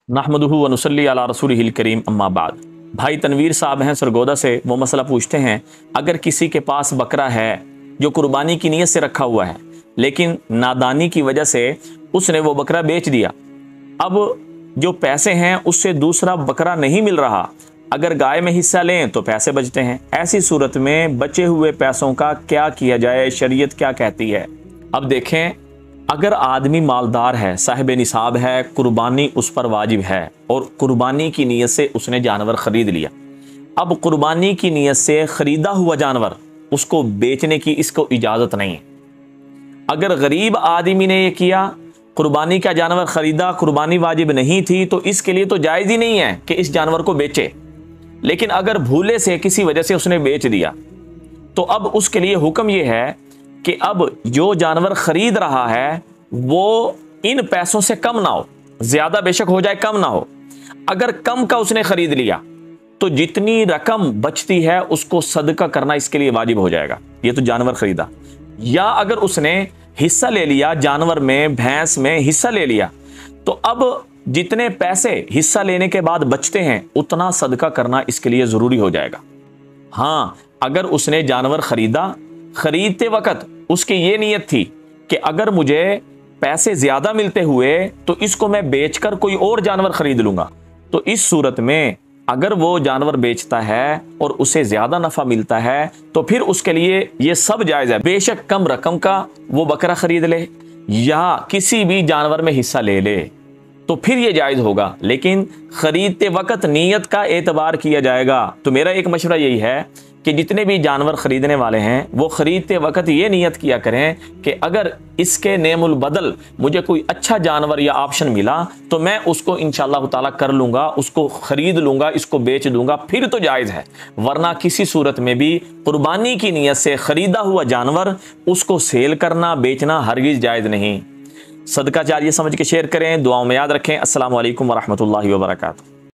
नहमदुहु व नुसल्ली अला रसूलिहिल करीम अम्मा बाद। भाई तनवीर साहब हैं सरगोदा से, वो मसला पूछते हैं, अगर किसी के पास बकरा है जो कुर्बानी की नीयत से रखा हुआ है, लेकिन नादानी की वजह से उसने वो बकरा बेच दिया, अब जो पैसे हैं उससे दूसरा बकरा नहीं मिल रहा, अगर गाय में हिस्सा लें तो पैसे बचते हैं, ऐसी सूरत में बचे हुए पैसों का क्या किया जाए, शरीयत क्या कहती है। अब देखें, अगर आदमी मालदार है, साहिब निसाब है, कुर्बानी उस पर वाजिब है और कुर्बानी की नीयत से उसने जानवर खरीद लिया, अब कुर्बानी की नीयत से खरीदा हुआ जानवर उसको बेचने की इसको इजाज़त नहीं है। अगर गरीब आदमी ने यह किया, कुर्बानी का जानवर खरीदा, कुर्बानी वाजिब नहीं थी, तो इसके लिए तो जायज़ ही नहीं है कि इस जानवर को बेचे। लेकिन अगर भूले से किसी वजह से उसने बेच दिया, तो अब उसके लिए हुक्म यह है कि अब जो जानवर खरीद रहा है वो इन पैसों से कम ना हो, ज्यादा बेशक हो जाए, कम ना हो। अगर कम का उसने खरीद लिया तो जितनी रकम बचती है उसको सदका करना इसके लिए वाजिब हो जाएगा। ये तो जानवर खरीदा। या अगर उसने हिस्सा ले लिया, जानवर में, भैंस में हिस्सा ले लिया, तो अब जितने पैसे हिस्सा लेने के बाद बचते हैं उतना सदका करना इसके लिए जरूरी हो जाएगा। हाँ, अगर उसने जानवर खरीदा, खरीदते वक्त उसकी ये नीयत थी कि अगर मुझे पैसे ज्यादा मिलते हुए तो इसको मैं बेचकर कोई और जानवर खरीद लूंगा, तो इस सूरत में अगर वो जानवर बेचता है और उसे ज्यादा नफा मिलता है तो फिर उसके लिए ये सब जायज है। बेशक कम रकम का वो बकरा खरीद ले या किसी भी जानवर में हिस्सा ले ले तो फिर ये जायज होगा, लेकिन खरीदते वक्त नीयत का एतबार किया जाएगा। तो मेरा एक मशवरा यही है कि जितने भी जानवर खरीदने वाले हैं वो खरीदते वक्त ये नियत किया करें कि अगर इसके नेमुल बदल मुझे कोई अच्छा जानवर या ऑप्शन मिला तो मैं उसको इंशाअल्लाह ताला कर लूँगा, उसको खरीद लूँगा, इसको बेच दूँगा, फिर तो जायज़ है। वरना किसी सूरत में भी कुर्बानी की नियत से ख़रीदा हुआ जानवर उसको सेल करना, बेचना हरगिज़ जायज़ नहीं। सदका जारिया समझ के शेयर करें, दुआओं में याद रखें। अस्सलामु अलैकुम वरहमतुल्लाहि वबरकातुहू।